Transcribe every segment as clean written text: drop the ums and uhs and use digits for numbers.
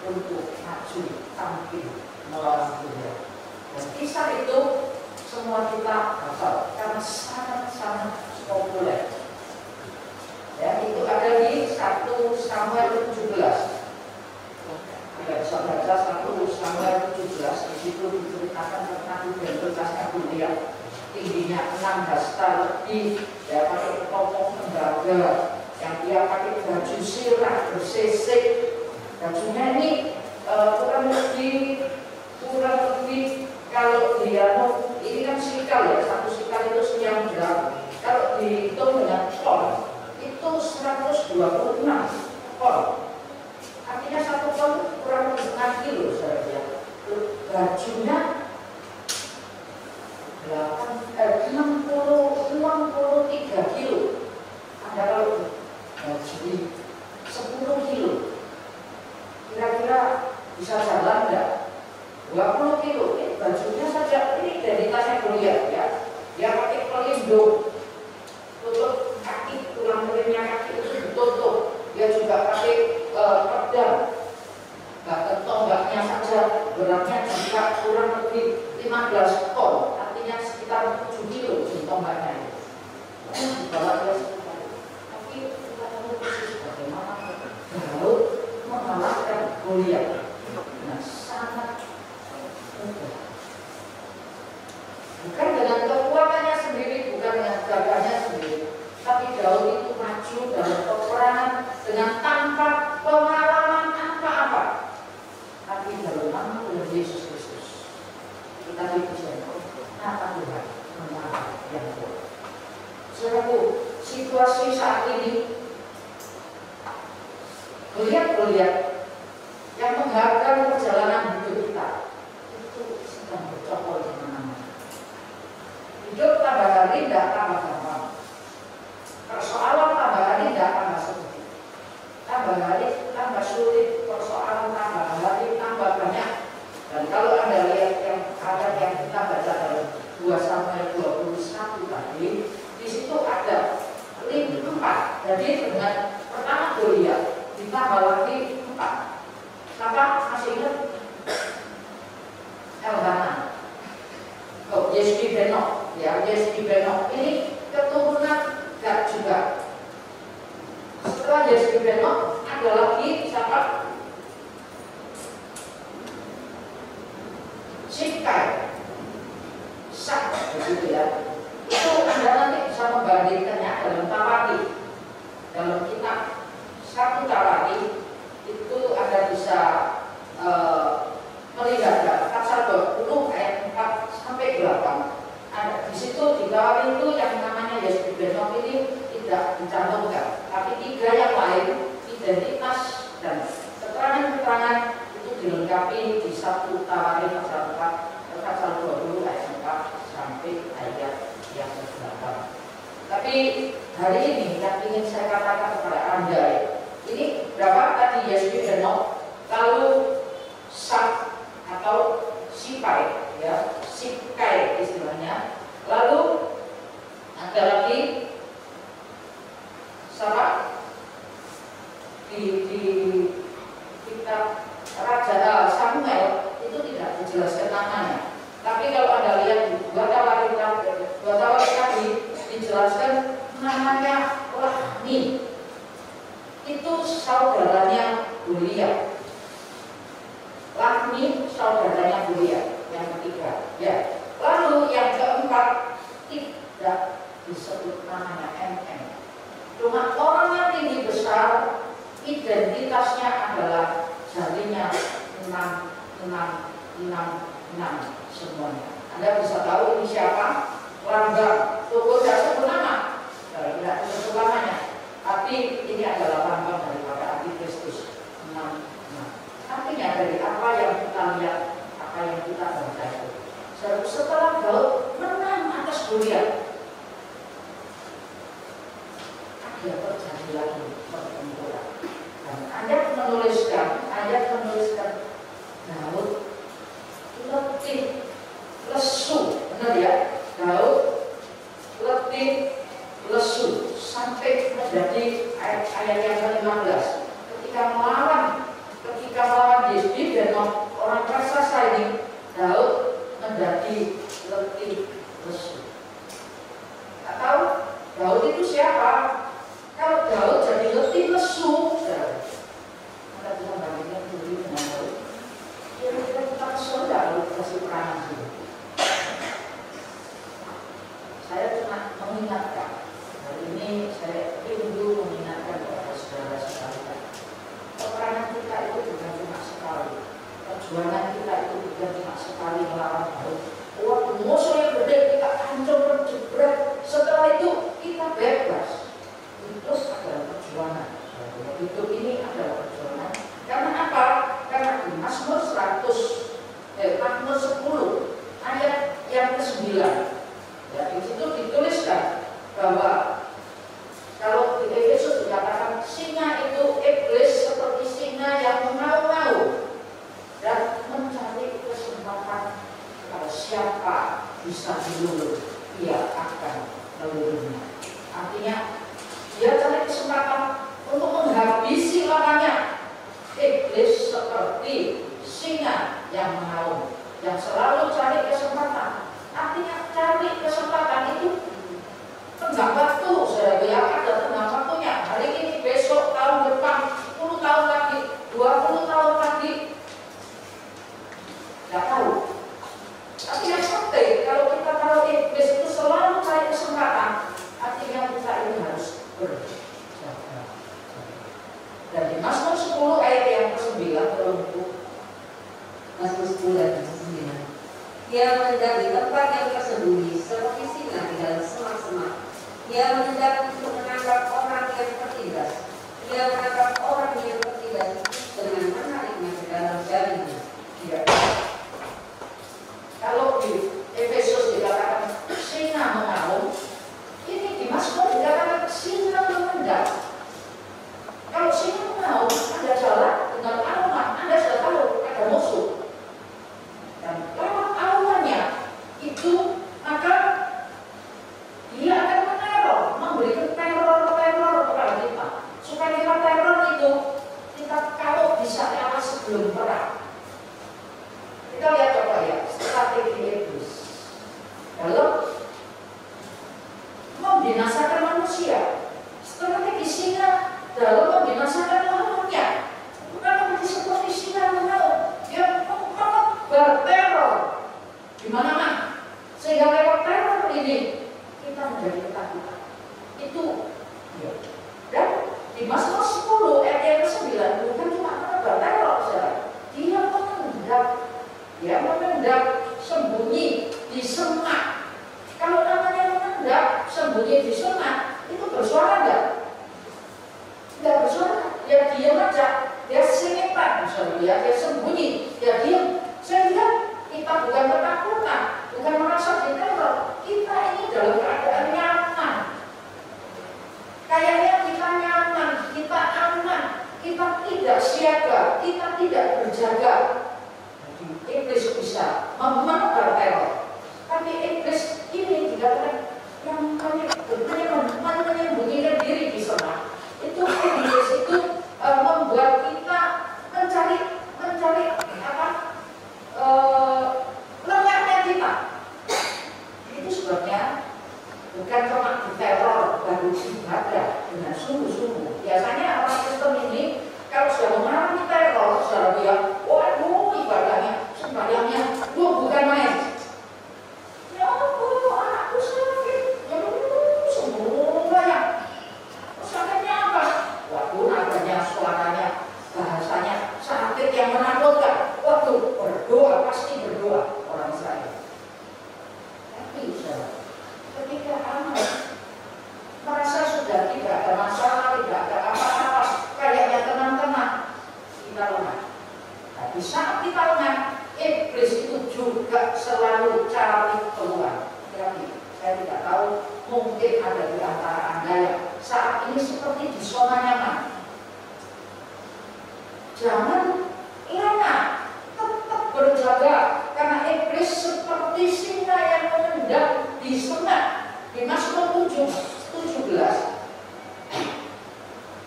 untuk maju tampil melawan dunia. Dan kisah itu semua Goliat, tingginya 6 hasta lebih, ya pakai tombak tembaga, yang dia pakai baju sirah bersisik, bajunya ini kurang lebih kalau dia ini kan sikal ya, satu sikal itu sekian gram, kalau dihitung dengan ton itu 126 ton, artinya 1 ton kurang lebih 5 kilo saja. Bajunya 63 kilo. Anda kalau baju 10 kilo kira-kira bisa jalan enggak? 20 kilo, ini bajunya saja, ini identitasnya Goliat ya. Dia pakai pelindung, tutup kaki, tulang belakangnya kaki itu ditutup. Dia juga pakai pedang, bahkan tombaknya saja beratnya juga kurang lebih 15 ton, artinya sekitar 7 kilo tombaknya itu. Dibawa dia sekali. Tapi kita tahu persis bagaimana Daud mengalahkan Goliat. Nah, sangat mudah. Bukan dengan kekuatannya sendiri, bukan dengan gagahnya sendiri, tapi Daud itu maju dalam peperangan dengan tanpa pengalaman apa-apa, tapi dalam nama Tuhan Yesus Kristus kita dipuji. Apa Tuhan mengalahkan yang kuat. Saudaraku, situasi saat ini Goliat yang menghargai perjalanan hidup kita itu sedang bercokol di mana-mana. Hidup tambah hari tidak tambah gampang, persoalan tambah hari tidak tambah sedikit, tambah hari tambah sulit, persoalan tambah hari tambah banyak. Dan kalau Anda lihat yang ada yang kita baca dalam 2 Samuel 21 tadi, di situ ada 4. Jadi dengan pertama Goliat ditambah lagi 4. Siapa masih ingat? Elhanan, Yesbi-Benob, ya Yesbi-Benob ini keturunan Gad juga. Setelah Yesbi-Benob ada lagi siapa? Sikai, Sak, begitu ya. Itu Anda nanti bisa membandingkannya dalam Tawari, dalam kitab 1 Tawari itu Anda bisa melihat pasal 20 ayat 4 sampai 8. Ada di situ di Tawari itu yang namanya Yesbi-Benob ini tidak dicantumkan, tapi 3 yang lain identitas dan keterangan-keterangan itu dilengkapi di 1 Tawari pasal 20 ayat 4 sampai ayat yang ke-8. Tapi hari ini yang ingin saya katakan kepada Anda, ini berapa tadi Yesbi-Benob, lalu Sak atau Sipai, ya Sikai istilahnya, lalu ada lagi siapa di kitab Raja Samuel itu tidak dijelaskan namanya. Tapi kalau Anda lihat di 2 Tawari tadi dijelaskan namanya Lahmi. Itu saudaranya Goliat. Lahmi saudaranya Goliat yang ketiga. Ya. Lalu yang keempat tidak disebut namanya MM. Cuma orang yang tinggi besar, identitasnya adalah jarinya 6 semuanya. Anda bisa tahu ini siapa? Lambang. Tunggu tidak sebut nama, tidak disebut namanya. Tapi ini adalah lambang daripada Antikristus 6. Artinya dari apa yang kita lihat, apa yang kita baca itu. Setelah Daud menang atas Goliat, ada terjadi lagi pertempuran. Dan Anda menuliskan Daud letih, lesu, benar ya? Daud letih, lesu sampai menjadi ayat yang ke-15. Ketika melawan Yesbi-Benob orang raksasa ini, Daud menjadi letih, lesu. Tak tahu Daud itu siapa? Kalau Daud jadi letih, lesu, Anda bisa bandingkan dulu dengan Daud. Kira-kira kita kesel nggak kalau kasih perangan dulu? Ya, di situ dituliskan bahwa kalau di Efesus dikatakan singa itu iblis seperti singa yang mengaum-ngaum dan mencari kesempatan kepada siapa bisa diluluh, ia akan meluluhnya. Artinya dia cari kesempatan untuk menghabisi lawannya. Iblis seperti singa yang mengaum, yang selalu cari kesempatan. Artinya cari kesempatan itu tenggang waktu, saudara, ya ada tenggang waktunya. Hari ini, besok, tahun depan, 10 tahun lagi, 20 tahun lagi, nggak tahu. Tapi yang seperti kalau kita tahu iblis itu selalu cari kesempatan, artinya kita ini harus berjaga. Dan di Mazmur 10 ayat yang ke-9 terungkap. Mazmur 10 ayat ke-9. Ia menendang di tempat yang tersembunyi seperti singa di dalam semak-semak. Ia menendang untuk menangkap orang yang tertindas. Ia menangkap orang yang tertindas dengan menariknya ke dalam jaringnya. Ya. Kalau di Efesus dikatakan singa mengaum, ini di Mazmur dikatakan singa menendang. Kalau singa mengaum, Anda jalan dengan auman, Anda sudah tahu ada musuh. Dan lewat aumannya itu maka dia akan meneror, memberikan teror kepada kita. Supaya kita teror itu kita kalau bisa kalah sebelum perang. Kita lihat coba ya strategi iblis dalam membinasakan manusia. Strategi singa dalam membinasakan makhluknya bukan seperti singa mengaum. Dia berteror di mana-mana sehingga lewat teror ini kita menjadi ketakutan. Itu ya. Dan di Mazmur 10 ayat yang ke-9 bukan cuma berteror, saudara. Dia menendang sembunyi di semak. Kalau namanya menendang sembunyi di semak, itu bersuara enggak? Enggak bersuara. Ya diam aja. Dia sengetan, misalnya dia sembunyi, dia diam. Sehingga kita bukan ketakutan, bukan merasa diteror. Kita ini dalam keadaan nyaman. Kayaknya kita nyaman, kita aman, kita tidak siaga, kita tidak berjaga. Iblis bisa menebar teror, tapi iblis ini dikatakan yang menyembunyikan diri di sana. Itu iblis itu membuat kita mencari lengahnya kita. Itu sebabnya bukan cuma diteror baru ibadah dengan sungguh-sungguh. Biasanya orang Kristen ini kalau sudah mengalami teror, sudah bilang, waduh ibadahnya sembahyangnya, bukan main. Ya Allah, anakku sakit, ya semuanya. Sakitnya apa? Waduh, nadanya, suaranya, bahasanya sakit yang menakutkan. Waduh, berdoa, pasti berdoa orang Israel. Tapi ketika anak merasa sudah tidak ada masalah, tidak ada apa-apa, kayaknya tenang-tenang, kita lemah. Nah, di saat kita lemah, iblis itu juga selalu cari keluar. Tapi saya tidak tahu, mungkin ada di antara Anda yang saat ini seperti di zona nyaman. Jangan lengah, tetap berjaga, karena iblis seperti singa yang menendang di semak. Di Mazmur 17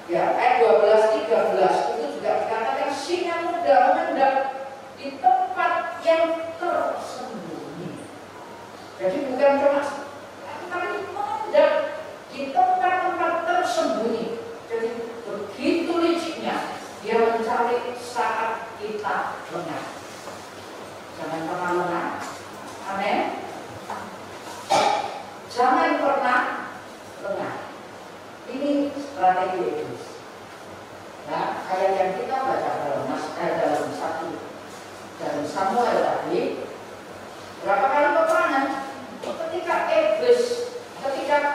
ya ayat 12-13 itu juga dikatakan singa muda menendang di tempat yang tersembunyi. Jadi bukan cuma tapi menendang di tempat-tempat tersembunyi. Jadi begitu liciknya dia mencari saat kita lengah. Jangan pernah lengah. Amin. Jangan pernah lengah. Ini strategi iblis. Nah, ayat yang kita baca dalam Samuel tadi, berapa kali peperangan? Ketika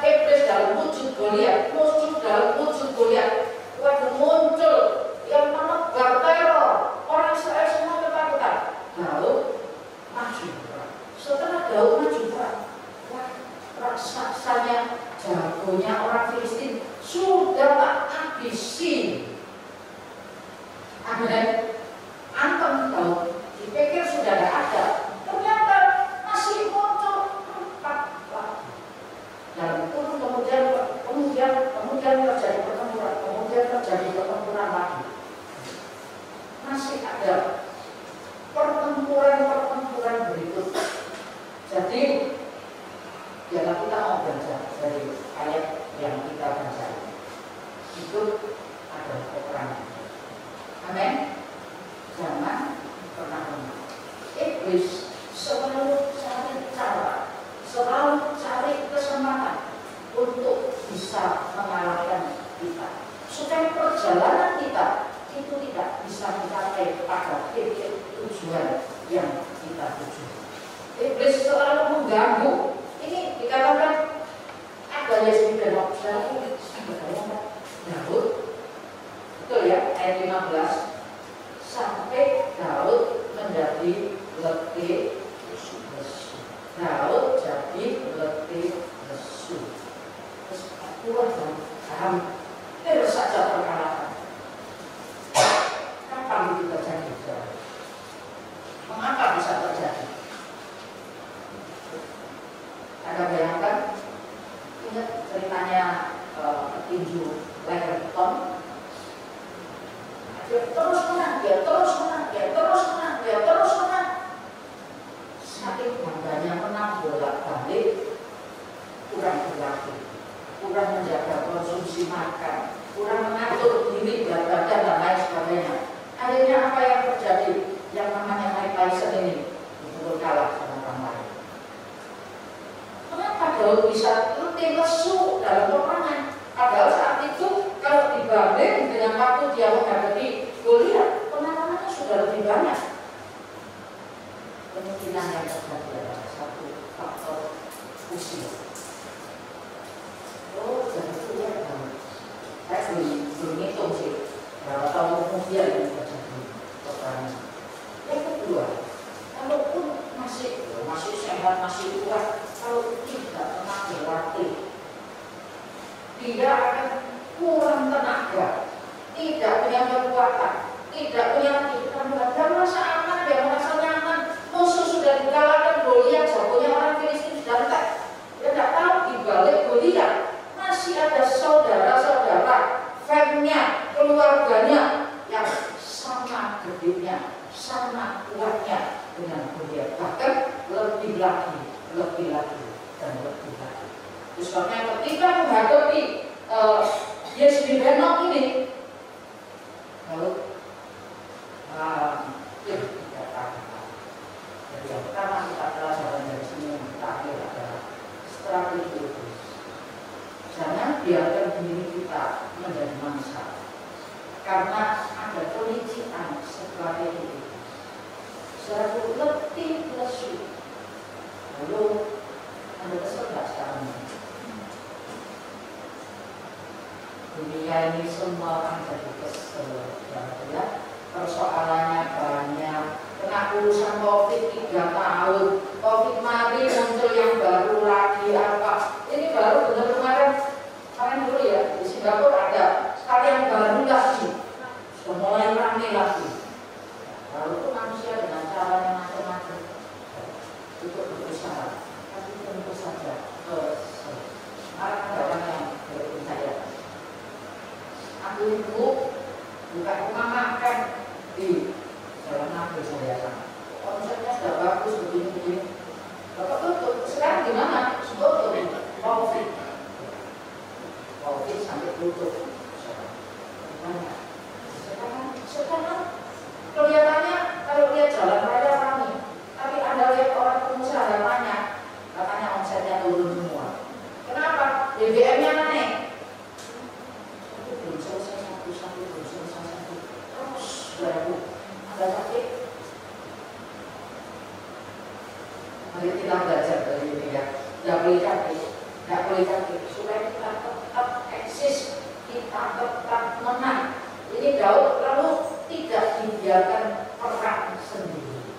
iblis dalam wujud Goliat, waduh muncul yang menebar teror, orang Israel semua ketakutan. Daud maju perang. Setelah Daud maju perang, jagonya orang Filistin sudah tak habisin. Amin. Anton Daud dipikir sudah tidak ada, ternyata masih muncul 4 lagi. Dan itu kemudian terjadi pertempuran lagi. Masih ada pertempuran berikut. Jadi jangan kita mau belajar dari ayat yang kita baca itu ada peperangan. Amin. Jangan pernah lupa. Iblis selalu cari cara, selalu cari kesempatan untuk bisa mengalahkan kita, supaya perjalanan kita itu tidak bisa mencapai pada titik tujuan yang kita tuju. Iblis selalu mengganggu. Ini dikatakan ada Yesus dan Daud, betul ya, ayat 15, sampai Daud menjadi letih lesu. Daud jadi letih lesu. Terus akulah dan hampir saja terkalahkan. Kapan itu terjadi? Mengapa bisa terjadi? Ada bayangkan? Ingat ceritanya petinju Leverton? Dia terus menang. Saking bangganya menang bolak-balik, kurang berlatih, kurang menjaga konsumsi makan, kurang mengatur diri, berat badan dan lain sebagainya. Akhirnya apa yang terjadi? Yang namanya Mike Tyson ini betul kalah sama orang lain. Kenapa Daud bisa letih lesu dalam peperangan? Padahal saat itu kalau dibanding dengan waktu dia menghadapi Goliat, pengalamannya sudah lebih banyak. Kemungkinan yang terjadi adalah satu faktor usia. Oh, jadi itu ya, saya belum hitung sih berapa tahun kemudian yang terjadi peperangan. Yang kedua, kalaupun masih sehat, masih kuat, kalau tidak pernah berlatih, dia akan kurang tenaga, tidak punya kekuatan, tidak punya pikiran, dan merasa aman, dia merasa nyaman. Musuh sudah dikalahkan, Goliat jagonya orang Filistin sudah entek. Dia tidak tahu di balik Goliat masih ada saudara-saudara, famnya, keluarganya yang sama gedenya, sama kuatnya dengan Goliat, bahkan lebih lagi, dan lebih lagi. Sebabnya ketika menghadapi Yesus Benok ini, lalu tidak tahu. Jadi yang pertama kita pelajaran dari sini yang terakhir adalah strategi iblis. Jangan biarkan diri kita menjadi manusia, karena ada kelicikan sebagai itu. Selalu letih lesu. Lalu Anda kesel nggak sekarang? Dunia ini semua orang jadi kesel, ya. Persoalannya banyak. Kena urusan COVID 3 tahun, COVID mari muncul yang baru lagi apa? Ini baru benar kemarin dulu ya di Singapura ada sekalian baru lagi, sudah mulai ramai lagi. Lalu itu manusia dengan caranya macam-macam untuk berusaha, tapi tentu saja sekarang ada orang yang berpercaya. Aku itu bukan rumah makan di Jalan Nabi saya sana. Konsepnya sudah bagus begini-begini. Bapak tutup. Sekarang gimana? Tutup. Covid sampai tutup. Gimana? Sekarang kelihatannya kalau lihat jalan raya ramai, tapi Anda lihat orang pengusaha banyak, katanya omsetnya turun semua. Kenapa? BBM-nya naik. Belum selesai satu, terus baru ada sakit. Mari kita belajar dari ini ya. Tidak boleh sakit, supaya kita tetap eksis, kita tetap menang. Ini Daud lalu tidak dibiarkan perang sendiri.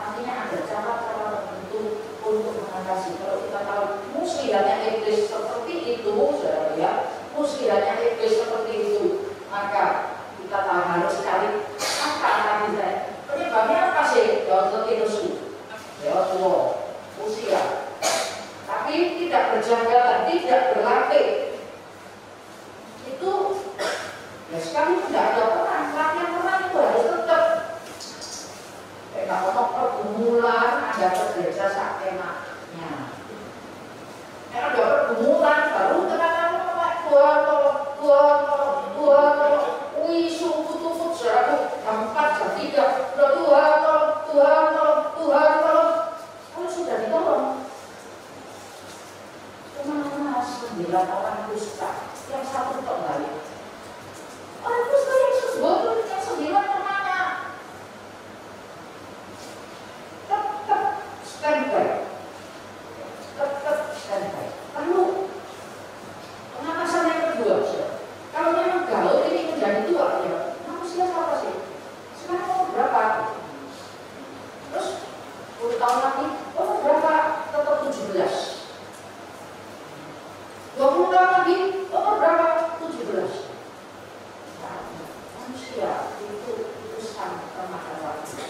Artinya ada cara-cara tertentu untuk mengatasi. Kalau kita tahu muslihatnya iblis seperti itu, saudara lihat, usianya iblis seperti itu, maka kita harus cari apa kita. Penyebabnya apa sih? Daun tertinusu, lewat tua, usia, tapi tidak berjaga dan tidak berlatih. Itu ya sekalipun tidak ada perang, latihan perang itu harus tetap. Kalau pergumulan ada kerja sakenaknya. Kalau ada pergumulan baru terang Tuhan, wisu putut saudaraku, jam 4, jam 3, Tuhan, kalau sudah ditolong, kemana 9 orang dusta, yang satu tak balik. Orang dusta yang sebetulnya yang 9 kemana? Tetap standby. Lalu pengatasan yang kedua, kalau memang gaul ini menjadi tua, ya manusia siapa sih? Sekarang mau berapa? Terus 10 tahun lagi, mau berapa? Tetap 17. 20 tahun lagi, mau berapa? 17. Nah, manusia itu sangat termakan waktu.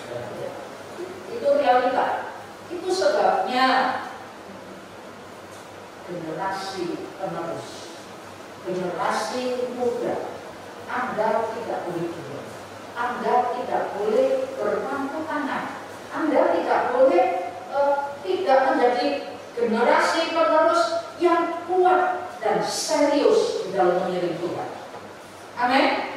Itu realita. Itu sebabnya generasi penerus, generasi muda, Anda tidak boleh diam, Anda tidak boleh berpangku tangan, Anda tidak boleh tidak menjadi generasi penerus yang kuat dan serius di dalam mengiring Tuhan. Amin.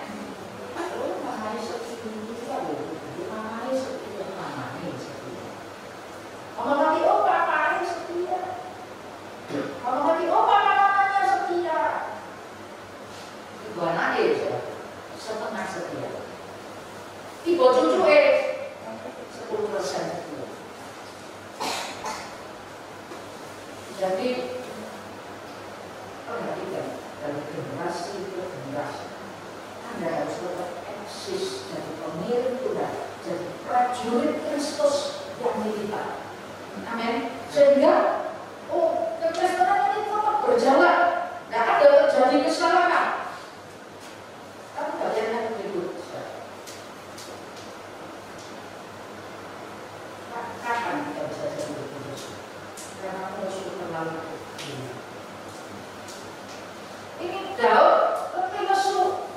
Setengah setia. Ibu cucu 10% setia. Jadi perhatikan dari generasi ke generasi, Anda harus tetap eksis jadi pengiring Tuhan, jadi prajurit Kristus yang militan. Amin. Sehingga kekristenan ini tetap berjalan, tidak ada terjadi kesalahan. Tapi bagian yang berikut, kapan kita bisa jadi kudus? Karena musuh terlalu kecil. Ini Daud tapi lesu,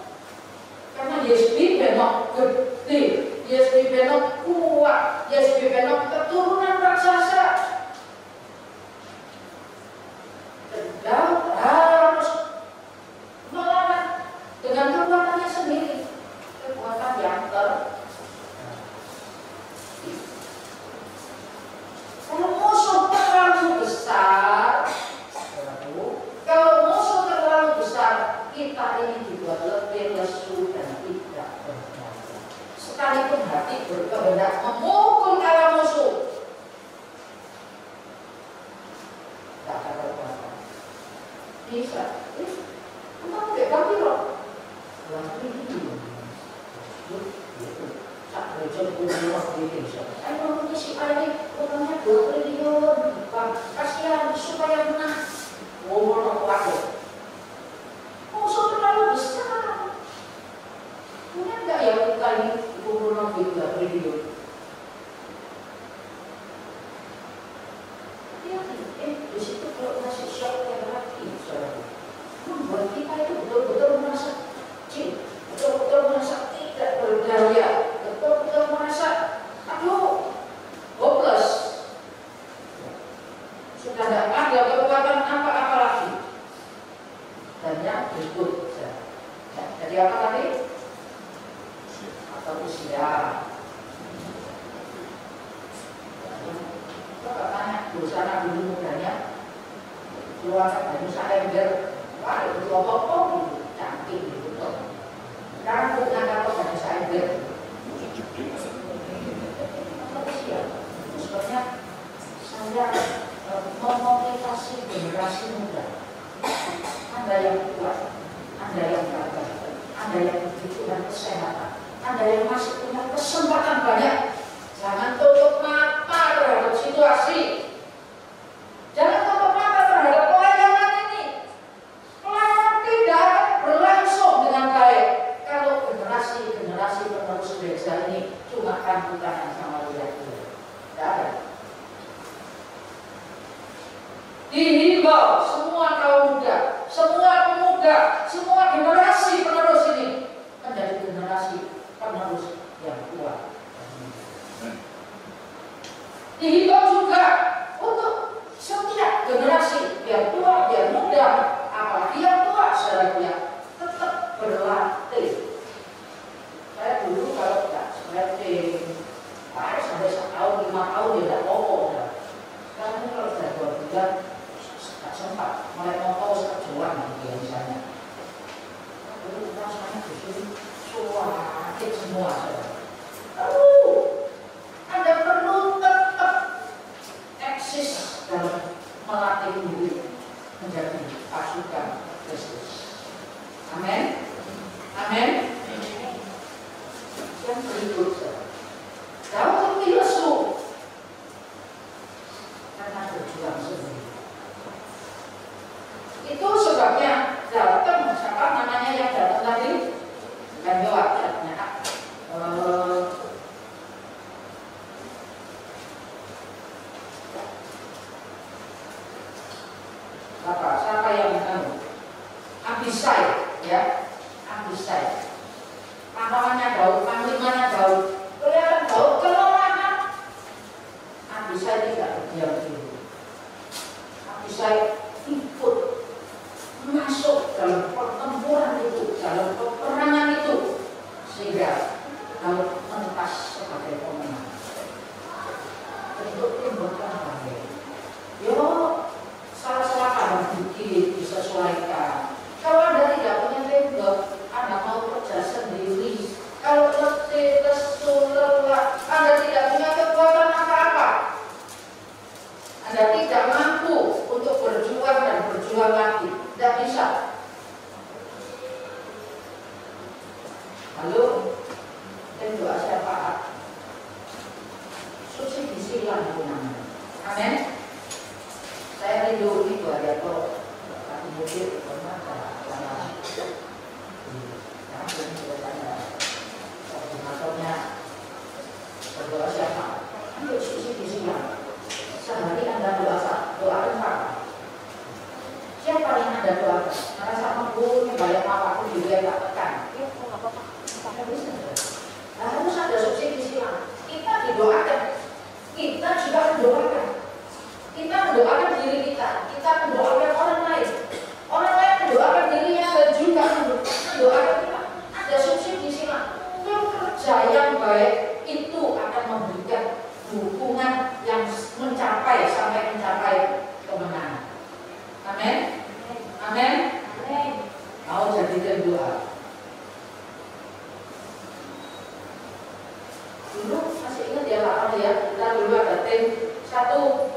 karena Yesbi benok gede, Yesbi benok kuat, Yesbi benok keturunan raksasa. Daud harus melawan dengan kekuatannya sendiri, kekuatan yang kalau musuh terlalu besar, kalau musuh terlalu besar, kita ini juga lebih lesu dan tidak berdaya. Sekalipun hati berkehendak memukul kalah musuh, tidak ada kekuatan. Bisa, entah tidak bagi loh. Lagi itu, tak belajar punya Indonesia. Saya mau mengisi ini orangnya 2 triliun, kasihan supaya menang. Ngomong aku, musuh terlalu besar. Punya enggak ya kita ini ngomong 2 triliun? Di situ kalau masih shock terapi, membuat kita itu betul-betul merasa kecil, betul-betul merasa tidak berdaya, betul-betul merasa hopeless. Sudah tidak ada kekuatan apa-apa lagi. Dan yang berikut, jadi apa tadi? Atau usia. Coba tanya dosa Nabi mudanya, keluarga Bani Sa'ember, wah itu apa-apa gitu, cantik gitu. Sekarang punya kata Bani Sa'ember. Sebabnya saya memotivasi generasi muda. Anda yang kuat, Anda yang gagah, Anda yang membutuhkan kesehatan, Anda yang masih punya kesempatan banyak. Jangan tutup mata terhadap situasi. Jangan tutup mata terhadap pelayanan ini. dihimbau semua kaum muda, semua pemuda, semua generasi penerus ini menjadi generasi penerus yang kuat. Dihimbau juga untuk setiap generasi, biar tua, biar muda, apalagi yang tua, saudara, tetap berlatih. Saya dulu kalau tidak stretching, harus sampai 1 tahun, 5 tahun ya tidak pokok. Sekarang kalau sudah 2 bulan, tidak sempat. Mulai mau sekejuan gitu ya misalnya. Dulu rasanya di sini sakit semua, saudara. Anda perlu tetap eksis dalam melatih diri menjadi pasukan Kristus. Amin. Amin. Yang berikutnya, Daud filsuf karena berjuang sendiri. Itu sebabnya datang siapa namanya yang datang tadi? Bukan Yoab, siapa yang Abisai, ya, Abisai. Pahlawannya Daud, panglimanya Daud. Kelihatan Daud kelelahan. Abisai tidak berdiam diri. Abisai ikut masuk dalam pertempuran itu, dalam peperangan itu, sehingga Daud mentas sebagai pemenang. Untuk timbukan baik. Yo, salah-salah kadang bukti disesuaikan. Kalau Anda tidak punya tembok, Anda mau kerja sendiri. Kalau letih, lesu, lelah, Anda tidak punya kekuatan apa-apa. Anda tidak mampu untuk berjuang dan berjuang lagi. Tidak bisa. Lalu, tembok syafaat. Subsidi silang itu namanya. Amin. Saya rindu itu ada kok. Tapi mungkin pernah karena koordinatornya berdoa siapa? Ayo subsidi silang. Sehari Anda doakan apa? Siapa yang Anda doakan? Karena sama Bu, banyak apapun juga tak tekan. Ya, kok nggak apa-apa? Tidak bisa. Harus ada subsidi silang. Kita didoakan. Kita juga mendoakan. Kita mendoakan diri kita. Kita mendoakan orang lain. Orang lain mendoakan dirinya dan juga mendoakan kita. Ada subsidi silang. Kerja yang baik itu akan memberikan dukungan yang sampai mencapai kemenangan. Amin. Amin. Mau jadikan doa. Dulu masih ingat ya Pak ya, kita dulu ada tim satu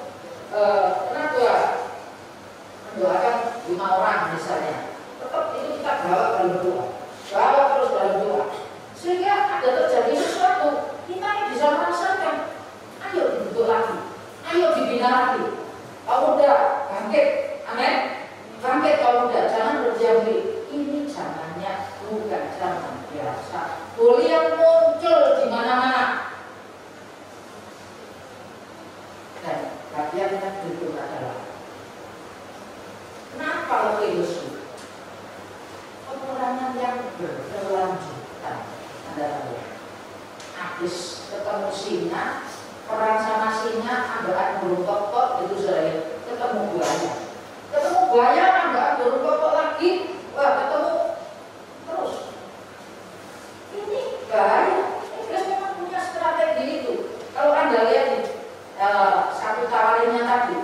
mendoakan 5 orang misalnya. Tetap itu kita bawa dalam doa, bawa terus dalam doa, sehingga ada terjadi sesuatu kita bisa merasakan. Ayo dibentuk lagi, ayo dibina lagi. Kaum muda bangkit, amin. Bangkit kaum muda, jangan berdiam diri. Ini zamannya bukan zaman biasa. Kuliah muncul di mana-mana. Dan bagian yang berikut adalah kenapa lebih lesu? Peperangan yang berkelanjutan. Anda tahu, habis ketemu singa, perang sama singa, ambil burung kokok itu saya ketemu buaya. Ketemu buaya, ambil burung kokok lagi, wah ketemu terus. Ini bahaya. Inggris memang punya strategi itu. Kalau Anda lihat satu tawarinnya tadi,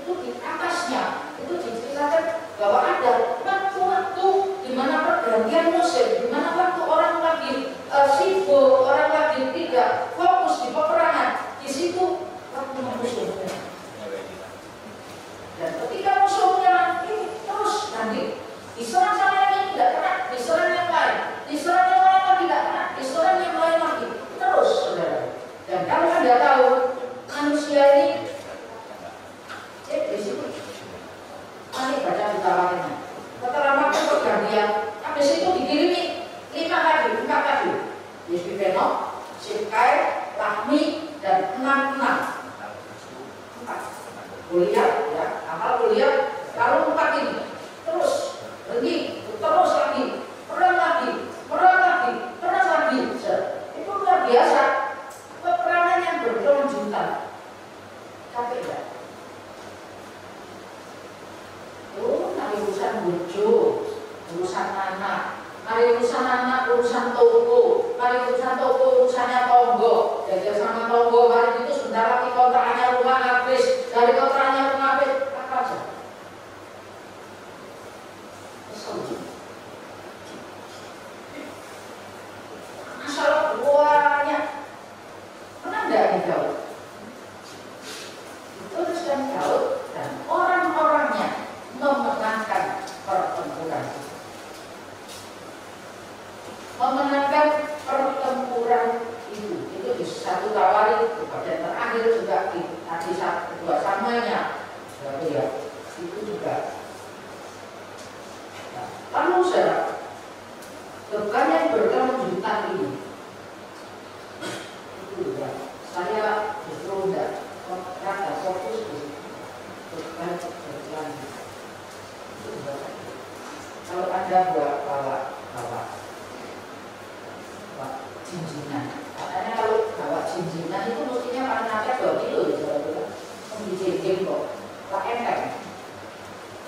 itu di atasnya itu diceritakan bahwa ada waktu-waktu di mana pergantian musim, di mana waktu orang lagi sibuk, orang lagi tidak fokus di peperangan, di situ waktu musuh. Dan ketika musuh menyerang ini terus nanti diserang sama yang ini tidak kena, diserang yang lain, diserang yang lain lagi tidak kena, diserang yang lain lagi terus, saudara. Dan kalau Anda tahu manusia ini di situ, mari baca ditawarannya. Setelah waktu pergantian, habis itu dikirimi 5 kali, 4 kali. Yesbibeno, Sibkai, Lahmi, dan 6. 4. Kuliah, ya, amal kuliah. urusan bojo, urusan anak, mari urusan anak, urusan toko, mari urusan toko, urusannya tonggo, jadi sama tonggo, mari itu sebentar lagi kontrakannya rumah habis, dari kontrakannya rumah habis, apa aja? Masalah banyak, pernah nggak di Daud? Terus dan Daud dan orang-orangnya memenangkan pertempuran. Memenangkan pertempuran itu di satu Tawarik, bagian terakhir juga di tadi kedua samanya, ya, itu juga. Nah, lalu beban yang berkelanjutan ini, itu juga saya justru tidak fokus di beban berkelanjutan. Itu juga. Kalau Anda bawa jinjinan, katanya kalau bawa jinjinan itu mestinya paling ada 2 kilo ya, saudara. Menjinjing kok, Pak enteng.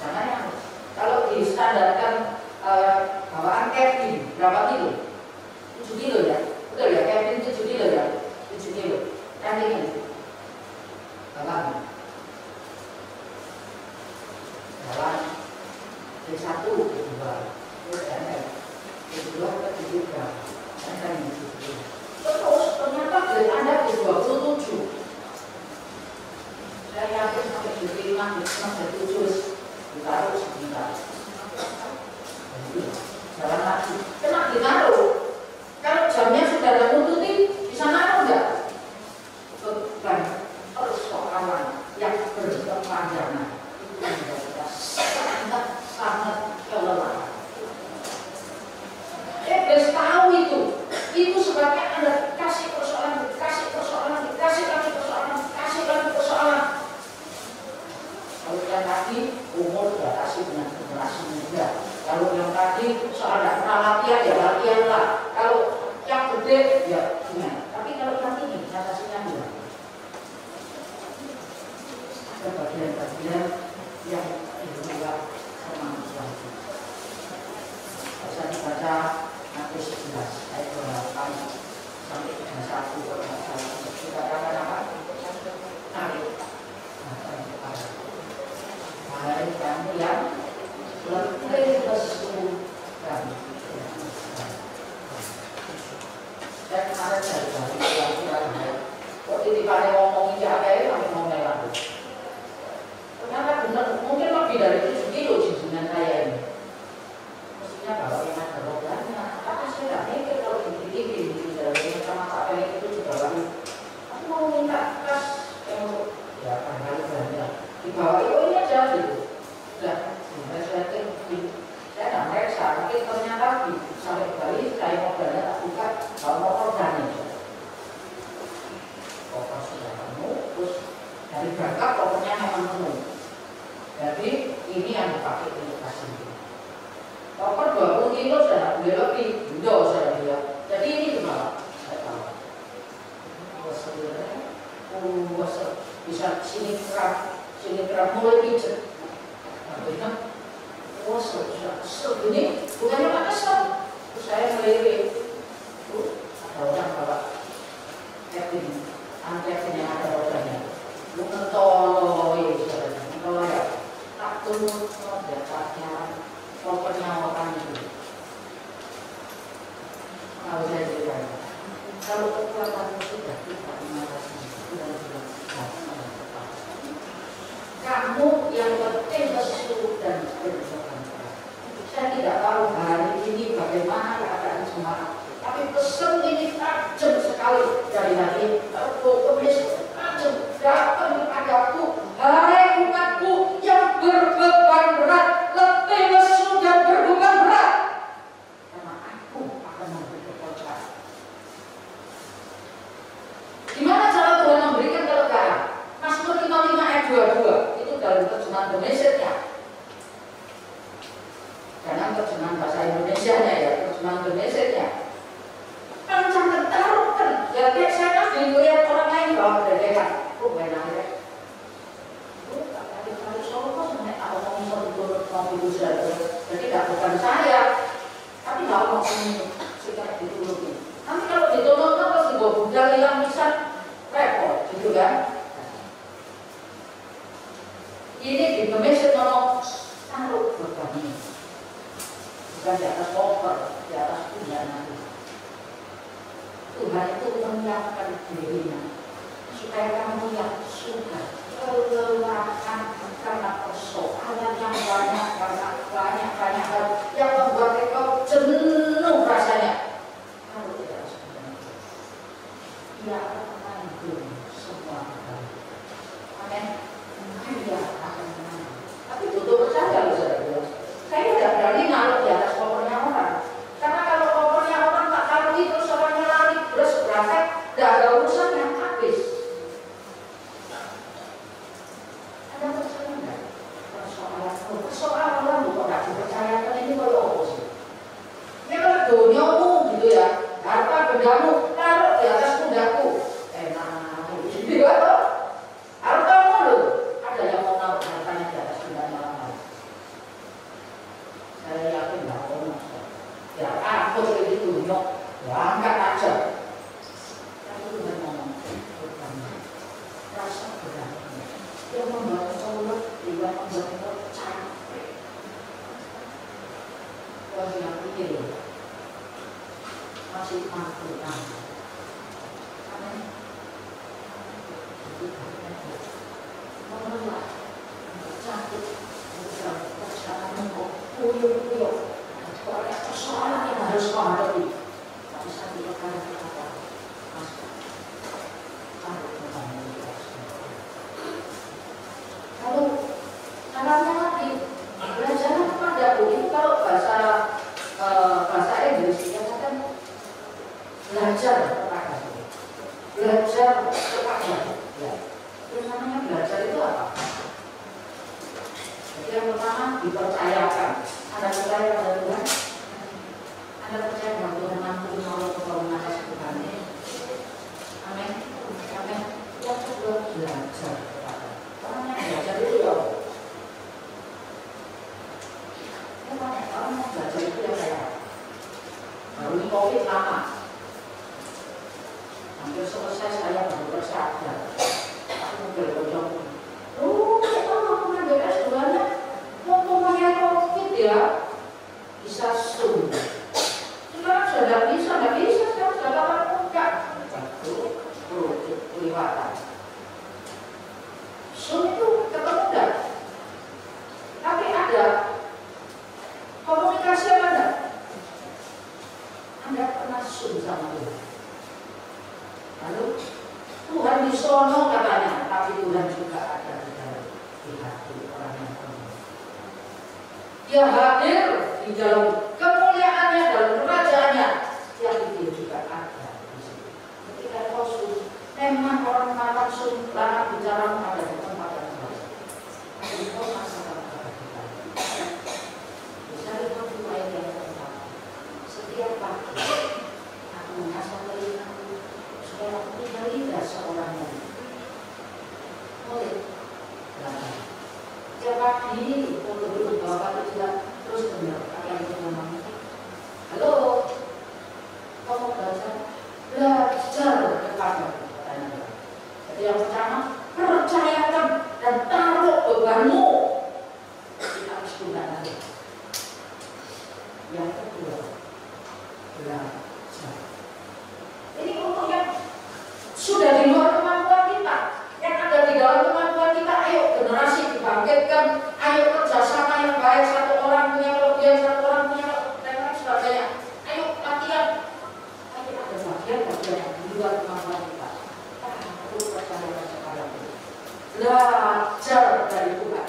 Jangan yang kalau distandarkan bawaan Kevin berapa kilo? 7 kilo ya, betul ya, Kevin 7 kilo ya, 7 kilo. Nanti ini, bawaan D1, D2, D2 ke D3. Terus ternyata dari Anda di 27. Saya yakin sampai di 5, sampai 7 ditaruh sebentar. Jalan lagi, kena ditaruh. Kalau jamnya sudah ada nututi, bisa naruh nggak? Beban persoalan yang berkepanjangan itu menjadi sangat kelelahan. Iblis tahu itu sebabnya Anda kasih persoalan. Kalau yang tadi umur sudah kasih dengan generasi muda. Kalau yang tadi soal tidak pernah latihan ya latihanlah. Kalau yang gede ya gimana. Tapi kalau yang ini ngatasinya gimana? Ada bagian-bagian yang juga kemampuan. Bisa dibaca nanti 11 ayat 8 sampai 31 dikatakan apa? Hari kamu yang lebih bersyukur. Saya kemarin dari kok titipannya ngomongin siapa ya sampai ngomong lagi. Ternyata benar, mungkin lebih dari 7 kilo jinjinan saya ini. Mestinya bawa yang ada rodanya, tapi saya tidak mikir kalau dikit-dikit dari sama Pak Felix itu juga lagi. Aku mau minta kas yang untuk ya barangkali belanja dibawa ini aja gitu. Sudah, saya tidak meriksa, tapi ternyata sampai ke Bali saya modalnya tak buka, bawa motor dan koper sudah penuh, terus dari berangkat kopernya memang penuh. Jadi ini yang dipakai untuk kasih. Koper 20 kilo sudah boleh lebih, udah saya bilang. Jadi ini gimana? Saya tahu. Bisa sini kerap mulai pijet. Wah, segini bukannya Pak kesel. Terus saya melirik. Ada orang bawa Kevin, Kevin yang ada rodanya. Lu ngentoi, ngentoi ya. Tak tunggu dapatnya kopernya orang itu. Kalau saya ceritakan, kalau kekuatan sudah kita mengatasi, sudah kamu yang penting bersyukur dan berdoa. Saya tidak tahu hari ini bagaimana keadaan Semarang, tapi pesan ini tajam sekali dari hari Kemis tajam datang kepadaku, hai umatku yang berbeban berat, letih lesu dan berbeban berat, karena aku akan memberi kelegaan. Gimana cara Tuhan memberikan kelegaan? Mazmur 55 ayat 22 itu dalam terjemahan Indonesia-nya. Jangan terjemahan bahasa Indonesia-nya ya, terjemahan Indonesia-nya. Jangan taruhkan, ya kayak saya lihat orang lain bawa dedekan, benar ya. Tadi solo kok sebenarnya kalau ngomong mau itu saja. Jadi tidak bukan saya, tapi nggak mau sikap dituluti. Nanti kalau ditolong terus dibawa budal hilang bisa repot, gitu kan? Ini di Indonesia mau taruh beban ini, bukan di atas koper, di atas kuda nanti. Tuhan itu menyiapkan dirinya supaya kamu yang suka kelelahan karena persoalan yang banyak, karena banyak hal yang membuat engkau jenuh rasanya. Kalau tidak seperti itu, dia akan menanggung semua hal. Amin. Dia akan menanggung. Tapi butuh percaya loh saudara. Saya tidak berani naruh di atas kopernya orang. Karena kalau kopernya orang tak taruh itu orangnya lari terus berangkat, tidak ada urusan yang habis. Ada percaya enggak? Persoalan bukan tidak dipercayakan ini kalau opposisi. Ini kalau dunyamu gitu ya, harta bendamu taruh di atas pundaku. Enak, gitu ya toh? Hartamu loh, ada yang mau naruh hartanya di atas pundaknya orang lain. Saya yakin nggak mau. Ya aku jadi dunia, ya angkat aja. Tapi Tuhan ngomong, rasa berat. Dia membuat Allah, dia membuat Allah capek. Kalau yang pikir masih mampu kan? Amin. Menolak, sakit, bukan persoalan kuyuk-kuyuk. Soalnya persoalan yang harus kau hadapi. Tak bisa dikatakan apa. Lalu caranya lagi belajar kepada ini kalau bahasa Inggris dikatakan belajar kepada ya. Yang namanya belajar itu apa? Jadi yang pertama dipercayakan. Anda percaya pada Tuhan? Anda percaya bahwa Tuhan mampu menolong pertolongan atas Tuhan? Amin. Amin. Yang kedua belajar. Orang yang belajar itu ya. Orang yang belajar itu ya kayak baru ini COVID lama. Hampir selesai saya baru bersadar. Aku berbocor. Kita mau mengambil S2-nya, mau pakai COVID ya, bisa Zoom. Sekarang sudah nggak bisa, sekarang sudah tatap muka. Kelewatan. Zoom itu ketemu enggak? Tapi ada komunikasi apa enggak? Anda pernah Zoom sama Tuhan? Lalu Tuhan di sono katanya, tapi Tuhan juga ada di dalam hati orang yang penuh. Dia hadir di dalam kemuliaannya, dalam kerajaannya, yang itu juga ada di sini. Ketika kau Zoom, memang orang makan Zoom, lalu bicara ada di tempat yang baik. Tapi kau masakan kepada kita. Bisa kita mulai dari tempat. Setiap pagi, aku mengasah telingaku supaya aku tidak lihat seorang yang mulai belajar. Setiap pagi, untuk duduk bapak itu tidak terus dengar apa yang itu ngomong. Halo, kamu belajar? Belajar kepada katanya. Jadi yang pertama, percayakan dan taruh bebanmu di atas pundak Anda. Yang kedua, belajar. Ini untuk yang sudah di luar kemampuan kita, yang ada di dalam kemampuan kita. Ayo generasi dibangkitkan, ayo kerjasama yang baik, satu orang punya kelebihan, satu orang punya dan lain sebagainya. Ayo latihan. Tapi ada bagian-bagian yang di luar kemampuan kita. Aku percaya kepada Tuhan. Belajar dari Tuhan.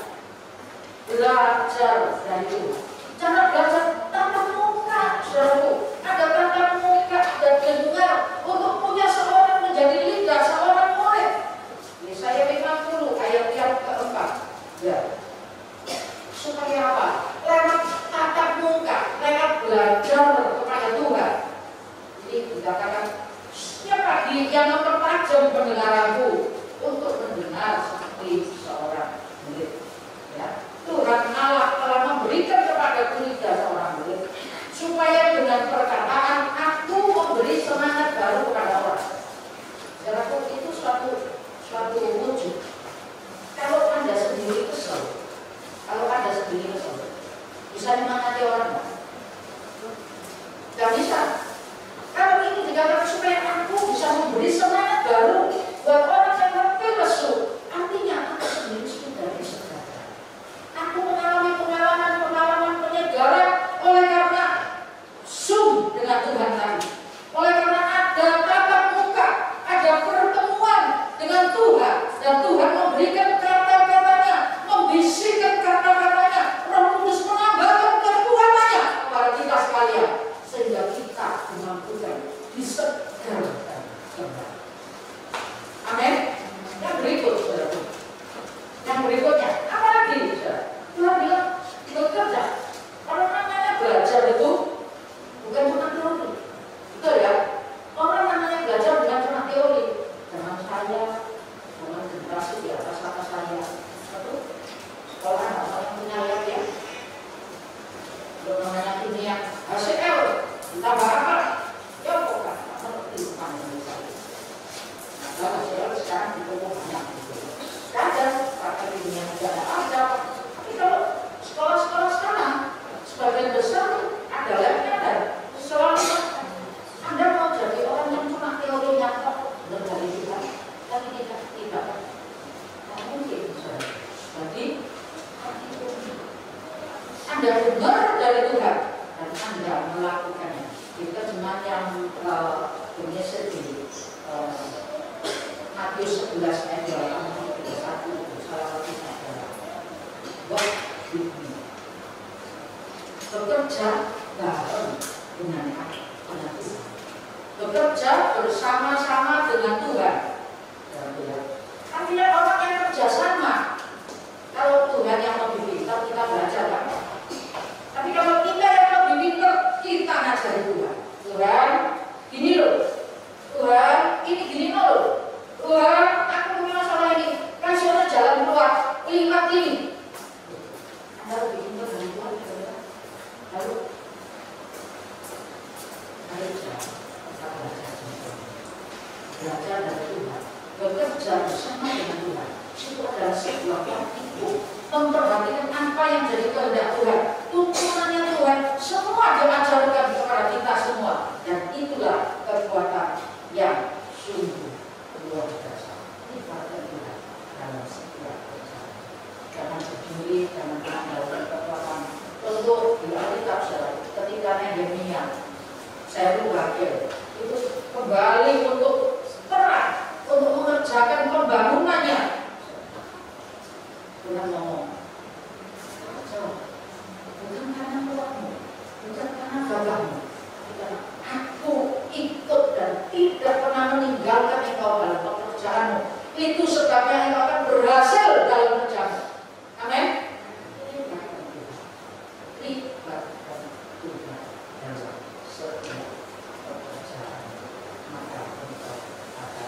Belajar dari Tuhan. Jangan belajar tatap muka, saudaraku. Ada tatap muka dan dengar untuk punya seorang menjadi lidah, seorang murid. Yesaya 50 ayat yang keempat. Ya. Supaya apa? Lewat tatap muka, lewat belajar kepada Tuhan. Jadi dikatakan setiap pagi yang mempertajam pendengaranku untuk mendengar seperti seorang murid. Ya. Tuhan Allah telah diberikan kepada Kulida seorang murid, supaya dengan perkataan aku memberi semangat baru kepada orang. Saudaraku, itu suatu wujud. Kalau Anda sendiri kesel, bisa menyemangati orang nggak? Gak bisa. Kalau ini dikatakan supaya aku bisa memberi semangat baru buat orang yang lebih lesu, artinya aku sendiri sudah disegarkan. Aku mengalami pengalaman penyegaran oleh karena Zoom dengan Tuhan tadi, oleh karena ada tatap muka, ada pertemuan dengan Tuhan, dan Tuhan memberikan kata-katanya, membisikkan kata-katanya, Roh Kudus menambahkan kekuatannya kepada kita sekalian, sehingga kita dimampukan disegarkan kembali. Amin. Yang berikut, saudara. Yang berikutnya, apa lagi, saudara? Tuhan bilang bekerja. Kalau namanya belajar itu bukan cuma teori, betul ya? Orang namanya belajar bukan cuma teori. Dengan saya, dengan generasi di atas saya, betul? Kalau anak yang punya lihat ya, kalau namanya dunia HCL, ditambah apa? Ya bukan, seperti Indonesia. Nah, HCL sekarang ditutup banyak. Kadang pakai dunia negara ada, tapi kalau sekolah-sekolah sekarang sebagian besar ada labnya dan selalu Anda mau jadi orang yang cuma teorinya kok dari kita, tapi tidak mungkin. Jadi Anda dengar dari Tuhan dan Anda melakukannya. Itu cuma yang Indonesia di Matius 11 ayat 31 salah satunya adalah walk with me. Bekerja bareng dengan Tuhan. Bekerja bersama-sama dengan Tuhan. Artinya orang yang kerja sama. Kalau Tuhan yang lebih pintar, kita belajar kan? Tapi kalau kita yang lebih pintar, kita ngajari Tuhan. Tuhan, gini loh. Tuhan, ini gini loh. Tuhan, aku punya masalah ini. Kasih orang jalan keluar. Lihat ini. Anda lebih pintar dari Tuhan. Lalu, ayo kita belajar dari Tuhan. Bekerja bersama dengan Tuhan. Itu adalah sebuah praktikku, memperhatikan apa yang jadi kehendak Tuhan, tuntunannya Tuhan, semua diajarkan kepada kita semua, dan itulah kekuatan yang sungguh luar biasa. Ini kekuatan Tuhan dalam setiap pekerjaan. Jangan peduli, jangan mengandalkan kekuatan. Tentu di Alkitab ketika Nehemia, Zerubabel itu kembali untuk perang, untuk mengerjakan pembangunannya. Tuhan ngomong, bukan karena kuatmu, bukan karena gagahmu, bukan aku ikut dan tidak pernah meninggalkan engkau dalam pekerjaanmu. Itu sebabnya engkau akan berhasil dalam kerjaanmu. Amin. Libatkan Tuhan dalam setiap pekerjaan, maka engkau akan berhasil.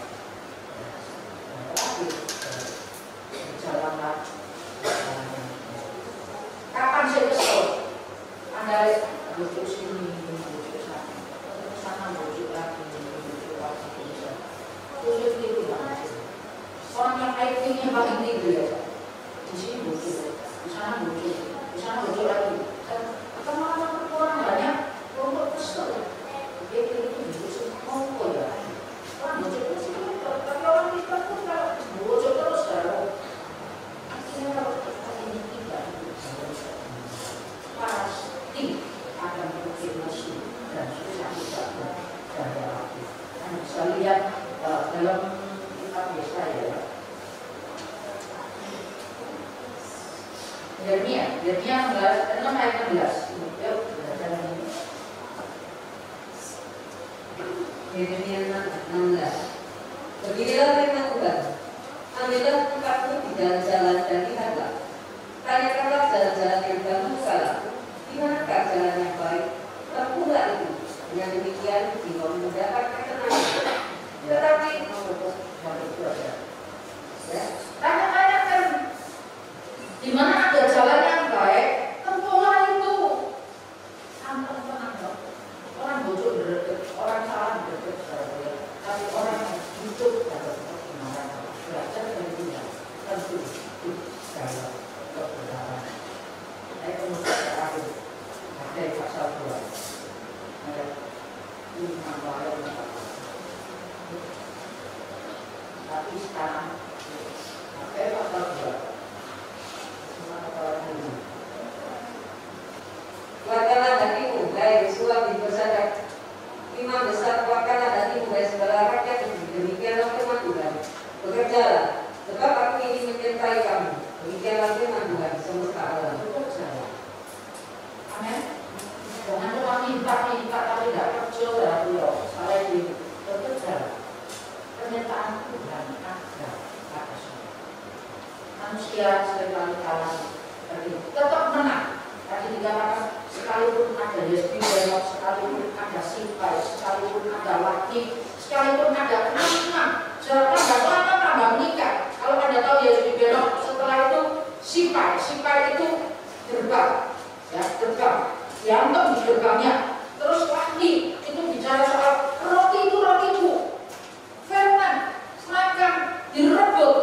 Berjalanlah. Kapan saya kesel? Anda bujuk sini, bujuk sana, bujuk lagi, bujuk lagi. Bujuk itu banget. Orang yang IQ-nya paling tinggi ya, di sini bujuk, di sana bujuk lagi. Karena orang banyak, orang kesel. Begitu itu bujuk semua ya. Orang bujuk tapi orang kita pun kalau bujuk terus kalau kalau ini tidak pasti akan berpikir musuh dan susah juga dan relatif. Anda bisa lihat dalam kitab Yesaya, Yeremia 6 ayat 16. Yuk, belajar ini. Yeremia 16. Beginilah firman Tuhan. Ambillah tempatmu di jalan-jalan dan lihatlah. Tanyakanlah jalan-jalan yang baru salah. Di manakah jalan yang baik? Tempuhlah itu. Dengan demikian, engkau mendapat ketenangan. Tetapi tanyakan di mana ada jalan yang baik, tempuhlah imam besar keluarkanlah dan ibu dan segala rakyat itu. Demikianlah firman Tuhan. Bekerjalah, sebab aku ingin mencintai kamu. Demikianlah firman Tuhan semesta alam. Bekerjalah. Amin. Jangan cuma minta tapi tidak kerja dari Allah. Salah itu. Bekerjalah. Pernyataan Tuhan ada pada semua. Manusia seringkali kalah, tapi tetap menang. Tadi dikatakan sekalipun ada Yesus Belok, sekalipun ada Simpai, sekalipun ada Laki, sekalipun ada enam, serta tambah menikah. Kalau Anda tahu Yesus Belok, setelah itu Simpai itu gerbang, ya gerbang, dianggap di gerbangnya. Terus Laki itu bicara soal roti itu rotiku, firman, seragam direbut,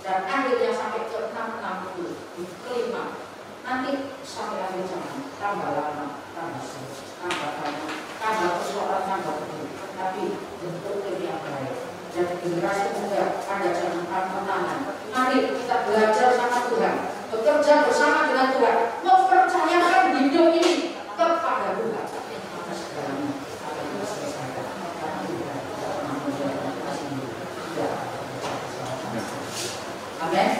dan akhirnya sampai ke 6 itu, di kelima. Nanti sampai akhir zaman tambah lama, tambah sulit, tambah banyak, tambah persoalan, tambah begitu. Tapi bentuknya yang baik. Jadi generasi muda ada jangan tangan. Mari kita belajar sama Tuhan, bekerja bersama dengan Tuhan, mempercayakan hidup ini kepada Tuhan. Maka segalanya akan diselesaikan. Karena Tuhan manusia dan kasih tidak. Amin.